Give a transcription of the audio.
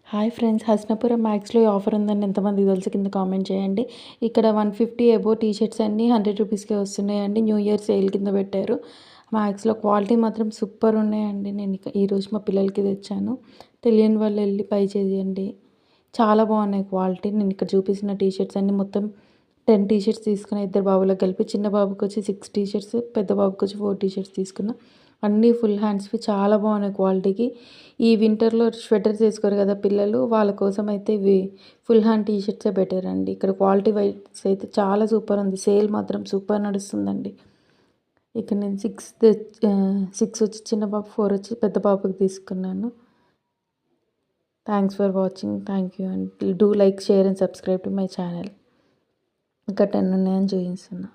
Hi friends, హస్నాపురం మ్యాక్స్‌లో ఈ offer ఉందని ఎంతమందికి తెలుసు కింద కామెంట్ చేయండి. ఇక్కడ 150 అబోవ్ టీ షర్ట్స్ అన్నీ 100 రూపీస్‌కే వస్తున్నాయండి. న్యూ ఇయర్ సేల్ కింద పెట్టారు. మ్యాక్స్‌లో క్వాలిటీ మాత్రం సూపర్ ఉన్నాయండి. నేను ఈరోజు మా పిల్లలకి తెచ్చాను. తెలియని వాళ్ళు వెళ్ళి బై చేయండి. చాలా బాగున్నాయి క్వాలిటీ. నేను ఇక్కడ చూపిస్తున్న టీ షర్ట్స్ అన్నీ మొత్తం 10 టీ షర్ట్స్ తీసుకున్న, ఇద్దరు బాబులకు కలిపి. చిన్న బాబుకి వచ్చి 6 టీ షర్ట్స్, పెద్ద బాబుకి వచ్చి 4 టీ షర్ట్స్ తీసుకున్న. అన్నీ ఫుల్ హ్యాండ్స్‌వి చాలా బాగున్నాయి క్వాలిటీకి. ఈ వింటర్‌లో స్వెటర్స్ వేసుకోరు కదా పిల్లలు, వాళ్ళ కోసం అయితే ఇవి ఫుల్ హ్యాండ్ టీ షర్ట్సే బెటర్ అండి. ఇక్కడ క్వాలిటీ వైస్ అయితే చాలా సూపర్ ఉంది. సేల్ మాత్రం సూపర్ నడుస్తుందండి. ఇక్కడ నేను 6 వచ్చి చిన్న బాబు, 4 వచ్చి పెద్ద బాబుకి తీసుకున్నాను. Thanks for watching. Thank you and do like, share and subscribe to my channel. ఇంకా 10 ఉన్నాయని చూపిస్తున్నా.